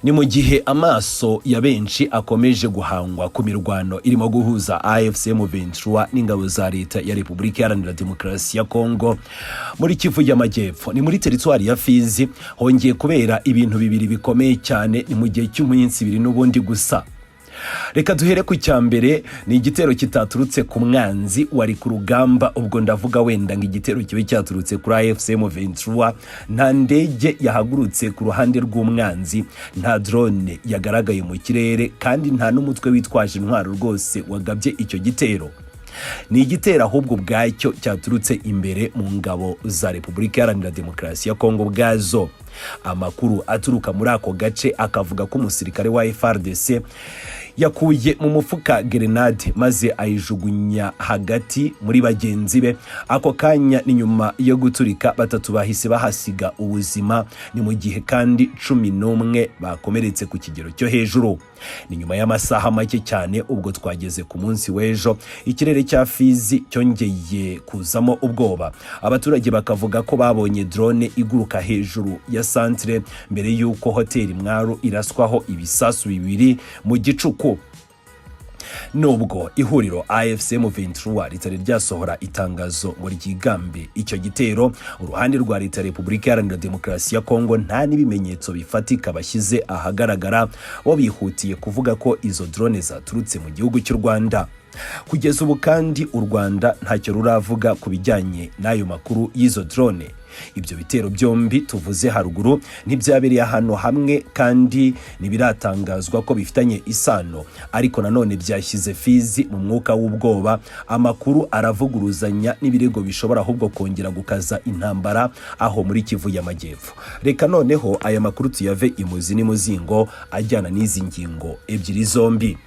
Ni mu gihe amaso ya benshi akomeje guhangwa ku mirwano irimo guhuza AFC M23 n'ingabo za leta ya Repubulika Iharanira Demokarasi ya Kongo muri Kivu y'Amajyepfo. Ni muri teritwari ya Fizi hongeye kubera ibintu bibiri bikomeye cyane, ni mu gihe cy'umunsi ibiri n'ubundi gusa. Reka duhere ku cyambere, ni igitero kitaturutse ku mwanzi wari ku rugamba, ubwo ndavuga wenda ngo igitero kibe cyaturutse kuri AFC M23. Nta ndege yahagurutse ku ruhande rw'umwanzi, nta drone yagaragaye mu kirere, kandi nta n'umutwe witwaje intwaro rwose wagabye icyo gitero. Ni igitero ahubwo bwacyo cyaturutse imbere mu ngabo za Repubulika Iharanira Demokarasi ya Kongo bwazo. Amakuru aturuka muri ako gace akavuga ko umusirikare wa FARDC yakuye mu mufuka grenade maze ayijugunya hagati muri bagenzi be. Ako kanya ni nyuma yo guturika, batatu bahise bahasiga ubuzima, ni mu gihe kandi 11 bakomeretse ku kigero cyo hejuru. Ni nyuma y'amasaha make cyane ubwo twageze ku munsi w'ejo, ikirere cya Fizi cyongeye kuzamo ubwoba. Abaturage bakavuga ko babonye drone iguruka hejuru ya centre mbere y'uko hoteli Mwaro iraswaho ibisasu bibiri mu gicuku. Nubwo ihuriro AFC M23 ritari ryasohora itangazo ngo ryigambe icyo gitero, uruhande rwa leta Repubulika Iharanira Demokarasi ya Kongo nta n'ibimenyetso bifatika bashyize ahagaragara, bo bihutiye kuvuga ko izo drone zaturutse mu gihugu cy'u Rwanda. Kugeza ubu kandi u Rwanda ntacyo ruravuga ku bijyanye n'ayo makuru y'izo drone. Ibyo bitero byombi tuvuze haruguru ntibyabereye hano hamwe kandi nibiratangazwa ko bifitanye isano, ariko nanone byashyize Fizi mu mwuka w'ubwoba. Amakuru aravuguruzanya n'ibirego bishobora ahubwo kongera gukaza intambara aho muri Kivu y'Amajyepfo. Reka noneho aya makuru tuyave imuzi n'imuzingo ajyana n'izi ngingo ebyiri zombi.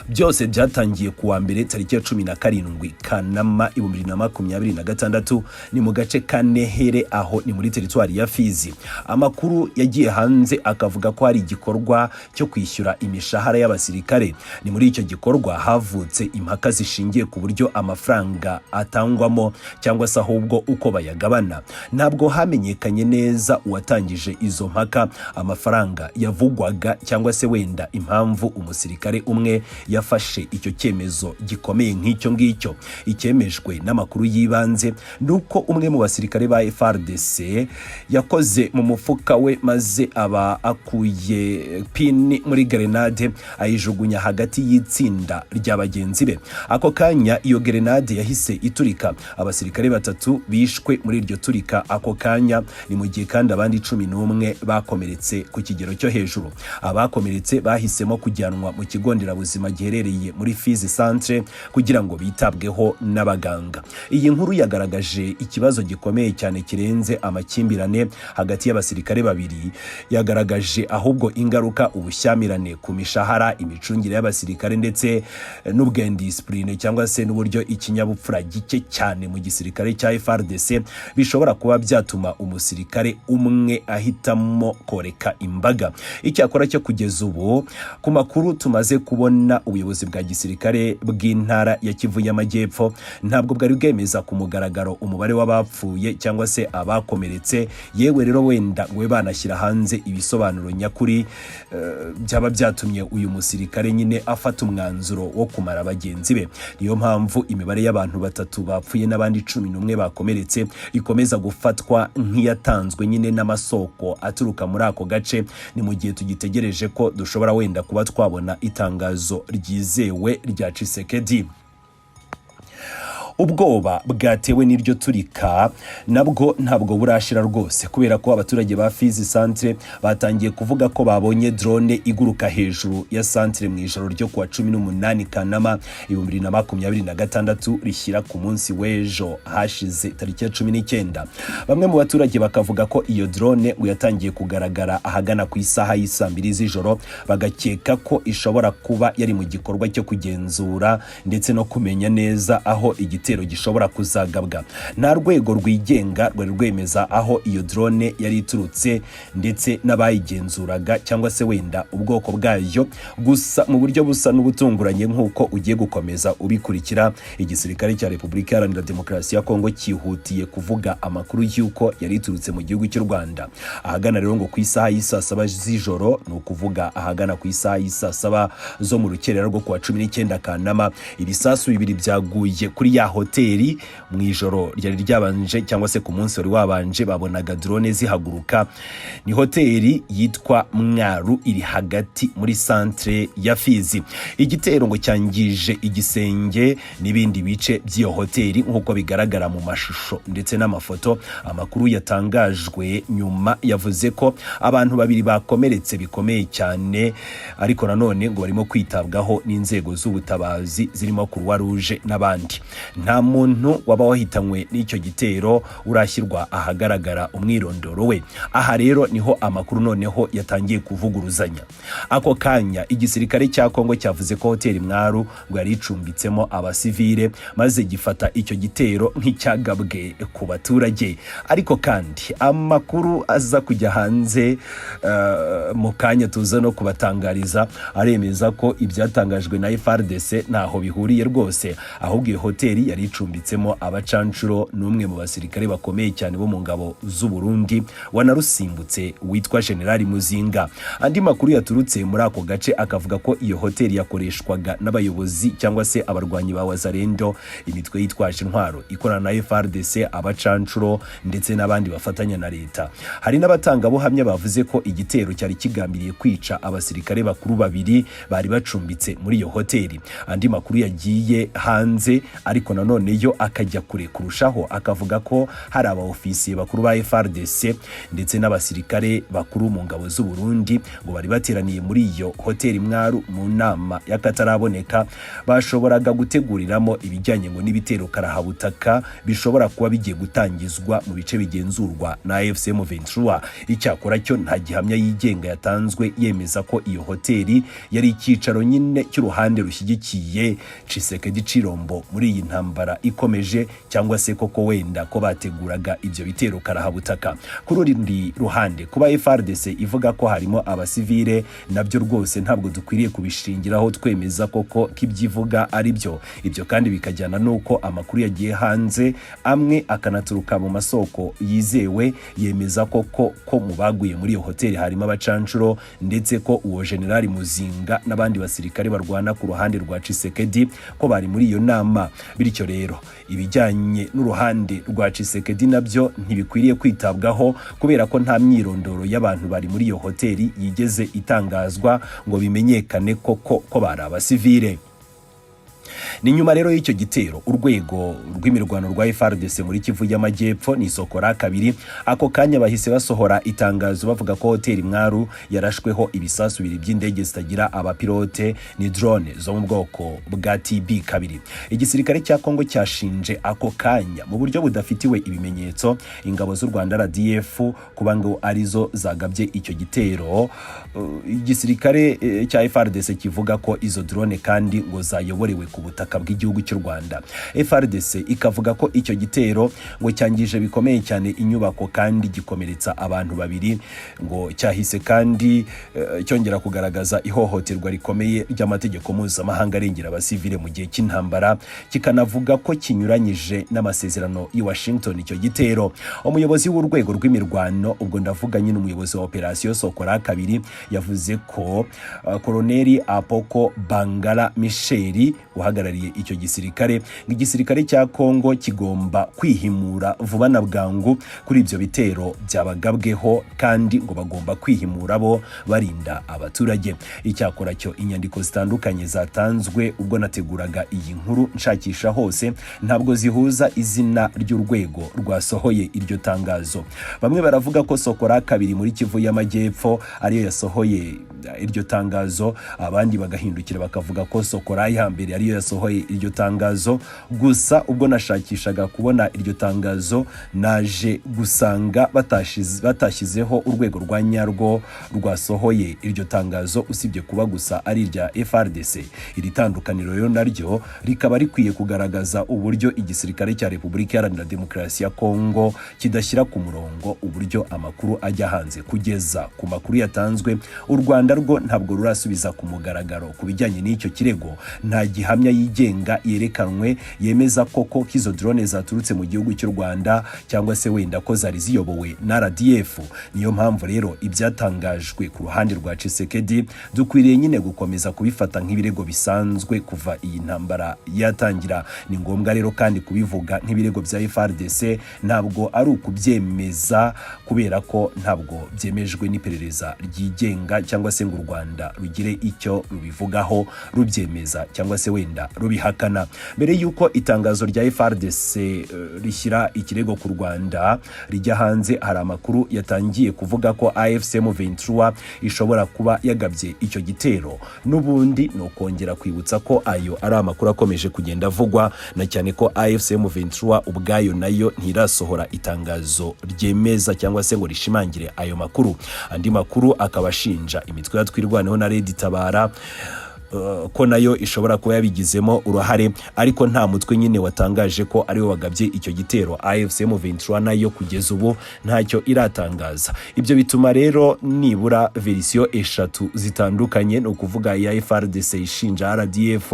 Byose byatangiye kuwa mbere tariki ya 17 Kanama 2026 ni mu gace ka Nehere, aho ni muri teritwari ya Fizi. Amakuru yagiye hanze akavuga ko hari igikorwa cyo kwishyura imishahara y'abasirikare. Ni muri icyo gikorwa havutse impaka zishingiye ku buryo amafaranga atangwamo cyangwa se ahubwo uko bayagabana. Ntabwo hamenyekanye neza uwatangije izo mpaka, amafaranga yavugwaga cyangwa se wenda impamvu umusirikare umwe yafashe icyo cyemezo gikomeye nk'icyo ngicyo. Icyemejwe n'amakuru yibanze nuko umwe mu basirikare ba FARDC yakoze mu mufuka we maze aba akuye pin muri grenade ayijugunya hagati y'itsinda rya bagenzi be. Ako kanya iyo grenade yahise iturika, abasirikare batatu bishwe muri iryo turika ako kanya, ni mu gihe kandi abandi 11 bakomeretse ku kigero cyo hejuru. Abakomeretse bahisemo kujyanwa mu kigo nderabuzima giherereye muri Fizi centre kugira ngo bitabweho n'abaganga. Iyi nkuru yagaragaje ikibazo gikomeye cyane kirenze amakimbirane hagati y'abasirikare babiri, yagaragaje ahubwo ingaruka ubushyamirane ku mishahara, imicungire y'abasirikare ndetse n'ubwendiscipline cyangwa se n'uburyo ikinyabupfura gike cyane mu gisirikare cya FARDC bishobora kuba byatuma umusirikare umwe ahitamo koreka imbaga. Icyakora cyo kugeza ubu ku makuru tumaze kubona, ubuyobozi bwa gisirikare bw'intara ya Kivu y'Amajyepfo ntabwo bwari bwemeza ku mugaragaro umubare w'abapfuye cyangwa se abakomeretse. Yewe rero wenda we banashyira hanze ibisobanuro nyakuri byaba byatumye uyu musirikare nyine afata umwanzuro wo kumara bagenzi be. Niyo mpamvu imibare y'abantu batatu bapfuye n'abandi 11 bakomeretse ikomeza gufatwa nk'iyatanzwe nyine n'amasoko aturuka muri ako gace. Ni mu gihe tugitegereje ko dushobora wenda kuba twabona itangazo ryizewe rya Tshisekedi. Ubwoba bwatewe n'iryo turika nabwo ntabwo burashira rwose, kubera ko abaturage ba Fizi centre batangiye kuvuga ko babonye drone iguruka hejuru ya centre mu ijoro ryo kuwa 18 Kanama 2026 rishyira ku munsi w'ejo hashize tariki ya 19. Bamwe mu baturage bakavuga ko iyo drone yatangiye kugaragara ahagana ku isaha y'isambiri z'ijoro, bagakeka ko ishobora kuba yari mu gikorwa cyo kugenzura ndetse no kumenya neza aho igitero gitero gishobora kuzagabwa. Nta rwego rwigenga rwari rwemeza aho iyo drone yari iturutse ndetse n'abayigenzuraga cyangwa se wenda ubwoko bwayo, gusa mu buryo busa n'ubutunguranye nk'uko ugiye gukomeza ubikurikira, igisirikare cya Repubulika Iharanira Demokarasi ya Kongo cyihutiye kuvuga amakuru y'uko yari iturutse mu gihugu cy'u Rwanda. Ahagana rero ngo ku isaha y'isa 7 z'ijoro, ni ukuvuga ahagana ku isaha y'isa 7 zo mu rukerera rwo kuwa 19 Kanama, ibisasu bibiri byaguye kuri ya hoteli mu ijoro ryari ryabanje cyangwa se ku munsi wari wabanje. Babonaga drone zihaguruka. Ni hoteli yitwa Mwaru iri hagati muri centre ya Fizi. Igitero ngo cyangije igisenge n'ibindi bice by'iyo hoteli nk'uko bigaragara mu mashusho ndetse n'amafoto. Amakuru yatangajwe nyuma yavuze ko abantu babiri bakomeretse bikomeye cyane, ariko nanone ngo barimo kwitabwaho n'inzego z'ubutabazi zirimo Croix Rouge n'abandi. Nta muntu waba wahitanywe n'icyo gitero urashyirwa ahagaragara umwirondoro we. Aha rero niho amakuru noneho yatangiye kuvuguruzanya. Ako kanya igisirikare cya Kongo cyavuze ko hoteli Mwaru ngo yari icumbitsemo abasivile, maze gifata icyo gitero nk'icyagabwe ku baturage. Ariko kandi amakuru aza kujya hanze mu kanya tuza no kubatangariza aremeza ko ibyatangajwe na FARDC ntaho bihuriye rwose, ahubwo iyo hoteli yari icumbitsemo abacancuro n'umwe mu basirikare bakomeye cyane bo mu ngabo z'u Burundi wanarusimbutse witwa General Muzinga. Andi makuru yaturutse muri ako gace akavuga ko iyo hoteli yakoreshwaga n'abayobozi cyangwa se abarwanyi ba Wazalendo, imitwe yitwaje intwaro ikorana na FARDC, abacancuro ndetse n'abandi bafatanya na leta. Hari n'abatanga buhamya bavuze ko igitero cyari kigambiriye kwica abasirikare bakuru babiri bari bacumbitse muri iyo hoteli. Andi makuru yagiye hanze ariko nanone yo akajya kure kurushaho, akavuga ko hari abaofisiye bakuru ba FARDC ndetse n'abasirikare bakuru mu ngabo z'u Burundi ngo bari bateraniye muri iyo hoteli Mwaru mu nama y'akataraboneka, bashoboraga guteguriramo ibijyanye ngo n'ibitero karahabutaka bishobora kuba bigiye gutangizwa mu bice bigenzurwa na AFC M23. Icyakora cyo nta gihamya yigenga yatanzwe yemeza ko iyo hoteli yari icyicaro nyine cy'uruhande rushyigikiye Tshisekedi Chirombo muri iyi ntambara ikomeje, cyangwa se koko wenda ko bateguraga ibyo bitero karahabutaka. Kuri urundi ruhande kuba FARDC ivuga ko harimo abasivile, nabyo rwose ntabwo dukwiriye kubishingiraho twemeza koko kibyivuga ari byo. Ibyo kandi bikajyana nuko amakuru yagiye hanze amwe akanaturuka mu masoko yizewe yemeza ko mu baguye muri iyo hoteli harimo abacancuro, ndetse ko uwo General Muzinga n'abandi basirikare barwana ku ruhande rwa Tshisekedi ko bari muri iyo nama. Bityo rero ibijyanye n'uruhande rwa Tshisekedi nabyo ntibikwiriye kwitabwaho kubera ko nta myirondoro y'abantu bari muri iyo hoteli yigeze itangazwa ngo bimenyekane ko bari abasivile. Ni nyuma rero y'icyo gitero urwego rw'imirwano rwa FARDC muri Kivu y'Amajyepfo ni Sokora kabiri, ako kanya bahise basohora itangazo bavuga ko hoteli Mwaru yarashweho ibisasu bibiri by'indege zitagira abapilote ni drone zo mu bwoko bwa TB2. Igisirikare cya Kongo cyashinje ako kanya mu buryo budafitiwe ibimenyetso ingabo z'u Rwanda RDF kuba ngo arizo zagabye icyo gitero. Igisirikare cya FARDC kivuga ko izo drone kandi ngo zayoborewe ku butaka bw'igihugu cy'u Rwanda. FARDC ikavuga ko icyo gitero ngo cyangije bikomeye cyane inyubako kandi gikomeretsa abantu babiri, ngo cyahise kandi cyongera kugaragaza ihohoterwa rikomeye ry'amategeko mpuzamahanga arengera abasivile mu gihe cy'intambara, kikanavuga ko kinyuranyije n'amasezerano i Washington. Icyo gitero umuyobozi w'urwego rw'imirwano, ubwo ndavuga nyine umuyobozi wa operation Sokora kabiri, yavuze ko Koloneli Apoko Bangala Michel uhagarariye icyo gisirikare, igisirikare cya Kongo kigomba kwihimura vuba na bwangu kuri ibyo bitero byabagabweho, kandi ngo bagomba kwihimura bo barinda abaturage. Icyakora cyo inyandiko zitandukanye zatanzwe ubwo nateguraga iyi nkuru nshakisha hose ntabwo zihuza izina ry'urwego rwasohoye iryo tangazo. Bamwe baravuga ko Sokora kabiri muri Kivu y'Amajyepfo ariyo yasohoye iryo tangazo, abandi bagahindukira bakavuga ko Sokora hambere ariyo yasohoye iryo tangazo. Gusa ubwo nashakishaga kubona iryo tangazo naje gusanga batashyizeho urwego rwa nyarwo rwasohoye iryo tangazo, usibye kuba gusa ari irya FARDC. Iri tandukaniro rero naryo rikaba rikwiye kugaragaza uburyo igisirikare cya Repubulika Iharanira Demokarasi ya Kongo kidashyira ku murongo uburyo amakuru ajya hanze. Kugeza ku makuru yatanzwe, u Rwanda rwo ntabwo rurasubiza ku mugaragaro ku bijyanye n'icyo kirego. Nta gihamya yigenga yerekanwe yemeza koko kizo drone zaturutse mu gihugu cy'u Rwanda cyangwa se wenda ko zari ziyobowe na RDF. Niyo mpamvu rero ibyatangajwe ku ruhande rwa Tshisekedi dukwiriye nyine gukomeza kubifata nk'ibirego bisanzwe kuva iyi ntambara yatangira. Ni ngombwa rero kandi kubivuga nk'ibirego bya FARDC, ntabwo ari ukubyemeza kubera ko ntabwo byemejwe n'iperereza ryigenga cyangwa se ngo u Rwanda rugire icyo rubivugaho rubyemeza cyangwa se wenda rubihakana. Mbere yuko itangazo rya FARDC rishyira ikirego ku Rwanda rijya hanze, hari amakuru yatangiye kuvuga ko AFC M23 ishobora kuba yagabye icyo gitero. N'ubundi no kongera kwibutsa ko ayo ari amakuru akomeje kugenda avugwa, na cyane ko AFC M23 ubwayo nayo ntirasohora itangazo ryemeza cyangwa se ngo rishimangire ayo makuru. Andi makuru akabashinja imitwe yatwirwaneho na Tabara ko nayo ishobora kuba yabigizemo uruhare, ariko nta mutwe nyine watangaje ko ari we wagabye icyo gitero. AFC M23 nayo kugeza ubu ntacyo iratangaza. Ibyo bituma rero nibura verisiyo eshatu zitandukanye, no kuvuga ya FARDC ishinja RDF,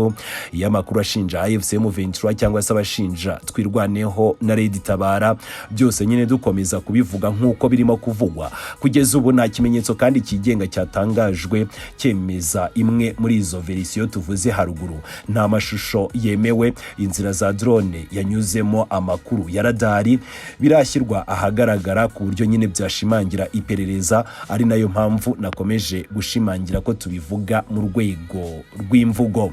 y'amakuru ashinja AFC M23 cyangwa se abashinja twirwaneho na Tabara, byose nyine dukomeza kubivuga nk'uko birimo kuvugwa. Kugeza ubu nta kimenyetso kandi kigenga cyatangajwe cyemeza imwe muri izo verisiyo tuvuze haruguru. Nta mashusho yemewe, inzira za drone yanyuzemo, amakuru ya radari birashyirwa ahagaragara ku buryo nyine byashimangira iperereza. Ari nayo mpamvu nakomeje gushimangira ko tubivuga mu rwego rw'imvugo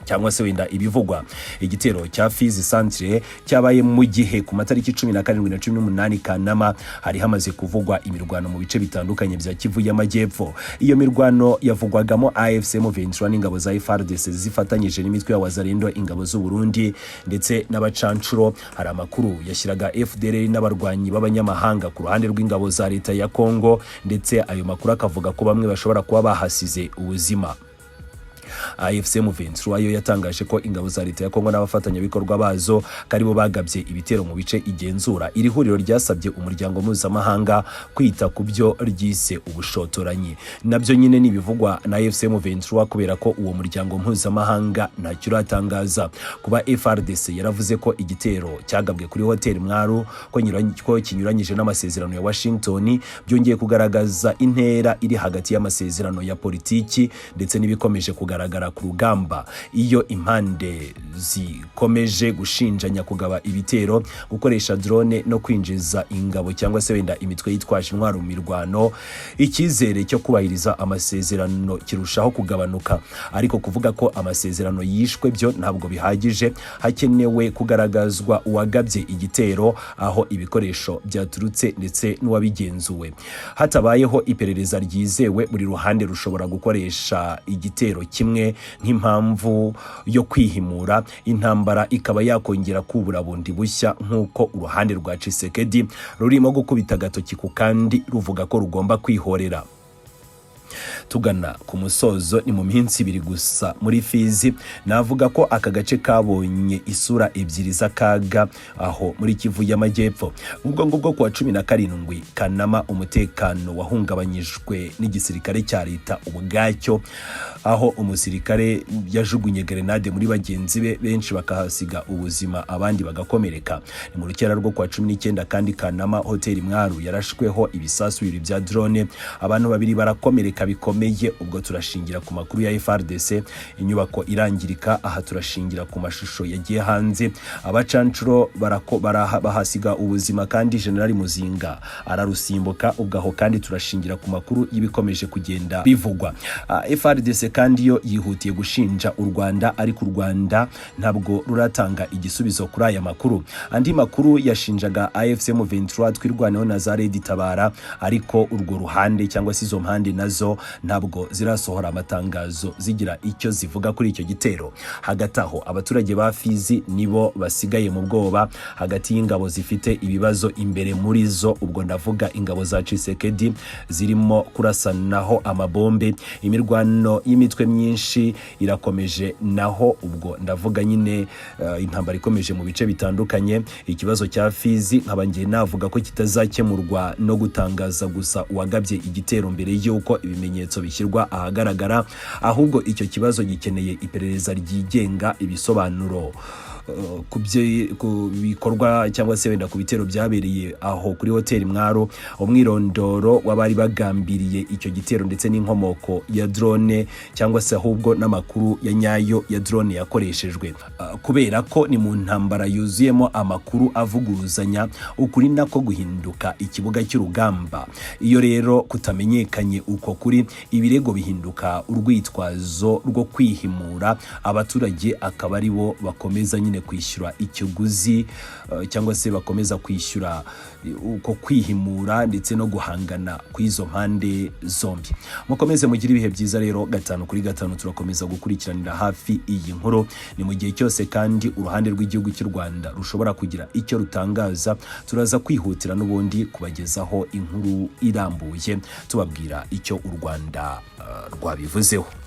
cyangwa se wenda ibivugwa. Igitero cya Fizi centre cyabaye mu gihe ku matariki 17 na 18 Kanama hari hamaze kuvugwa imirwano mu bice bitandukanye bya Kivu y'Amajyepfo. Iyo mirwano yavugwagamo AFC M23 n'ingabo za FARDC zifatanyije n'imitwe ya Wazalendo, ingabo z'u Burundi ndetse n'abacancuro. Hari amakuru yashyiraga FDLR n'abarwanyi b'abanyamahanga ku ruhande rw'ingabo za leta ya Kongo, ndetse ayo makuru akavuga ko bamwe bashobora kuba bahasize ubuzima. AFC M23 yo yatangaje ko ingabo za leta ya Kongo n'abafatanyabikorwa bazo karibo bagabye ibitero mu bice igenzura. Iri huriro ryasabye umuryango mpuzamahanga kwita ku byo ryise ubushotoranyi. Nabyo nyine nibivugwa na AFC M23 kubera ko uwo muryango mpuzamahanga ntacyo uratangaza. Kuba FARDC yaravuze ko igitero cyagabwe kuri Hoteli Mwaru ko kinyuranyije n'amasezerano ya Washington, byongeye kugaragaza intera iri hagati y'amasezerano ya politiki ndetse n'ibikomeje kugaragara ku rugamba. Iyo impande zikomeje gushinjanya kugaba ibitero, gukoresha drone no kwinjiza ingabo cyangwa se wenda imitwe yitwaje intwaro mu mirwano, icyizere cyo kubahiriza amasezerano kirushaho kugabanuka. Ariko kuvuga ko amasezerano yishwe byo ntabwo bihagije. Hakenewe kugaragazwa uwagabye igitero, aho ibikoresho byaturutse ndetse n'uwabigenzuwe. Hatabayeho iperereza ryizewe, buri ruhande rushobora gukoresha igitero kimwe nk'impamvu yo kwihimura. Intambara ikaba yakongera kubura bundi bushya, nk'uko uruhande rwa Tshisekedi rurimo gukubita agatoki ku kandi ruvuga ko rugomba kwihorera. Tugana ku musozo, ni mu minsi 2 gusa muri Fizi, navuga ko aka gace kabonye isura ebyiri z'akaga aho muri Kivu y'Amajyepfo. Ubwo ngubwo kuwa 17 Kanama umutekano wahungabanyijwe n'igisirikare cya leta ubwacyo, aho umusirikare yajugunye grenade muri bagenzi be, benshi bakahasiga ubuzima abandi bagakomereka. Ni mu rukera rwo kuwa 19 kandi Kanama Hoteli Mwaru yarashweho ibisasu 2 bya drone, abantu 2 barakomereka bikomeye. Ubwo turashingira ku makuru ya FARDC, inyubako irangirika. Aha turashingira ku mashusho yagiye hanze, abacancuro bahasiga ubuzima kandi General Muzinga ararusimbuka ubwaho. Kandi turashingira ku makuru y'ibikomeje kugenda bivugwa. FARDC kandi yo yihutiye gushinja u Rwanda, ariko u Rwanda ntabwo ruratanga igisubizo kuri aya makuru. Andi makuru yashinjaga AFC M23 twirwaneho na za Tabara, ariko urwo ruhande cyangwa se izo mpande nazo ntabwo zirasohora amatangazo zigira icyo zivuga kuri icyo gitero. Hagati aho abaturage ba Fizi nibo basigaye mu bwoba hagati y'ingabo zifite ibibazo imbere muri zo, ubwo ndavuga ingabo za Tshisekedi zirimo kurasanaho amabombe. Imirwano y'imitwe myinshi irakomeje, naho ubwo ndavuga nyine intambara ikomeje mu bice bitandukanye. Ikibazo cya Fizi nkaba ngiye navuga ko kitazakemurwa no gutangaza gusa uwagabye igitero mbere y'uko ibimenyetso bishyirwa ahagaragara, ahubwo icyo kibazo gikeneye iperereza ryigenga, ibisobanuro ku bikorwa cyangwa se wenda ku bitero byabereye aho kuri hoteli Mwaro, umwirondoro w'abari bagambiriye icyo gitero ndetse n'inkomoko ya drone cyangwa se ahubwo n'amakuru ya nyayo ya drone yakoreshejwe, kubera ko ni mu ntambara yuzuyemo amakuru avuguruzanya, ukuri nako guhinduka ikibuga cy'urugamba. Iyo rero kutamenyekanye uko kuri, ibirego bihinduka urwitwazo rwo kwihimura, abaturage akaba ari bo bakomeza nyine kwishyura ikiguzi cyangwa se bakomeza kwishyura uko kwihimura ndetse no guhangana kw'izo mpande zombi. Mukomeze mugire ibihe byiza rero. 5 kuri 5 turakomeza gukurikiranira hafi iyi nkuru. Ni mu gihe cyose kandi uruhande rw'igihugu cy'u Rwanda rushobora kugira icyo rutangaza, turaza kwihutira n'ubundi kubagezaho inkuru irambuye tubabwira icyo u Rwanda rwabivuzeho.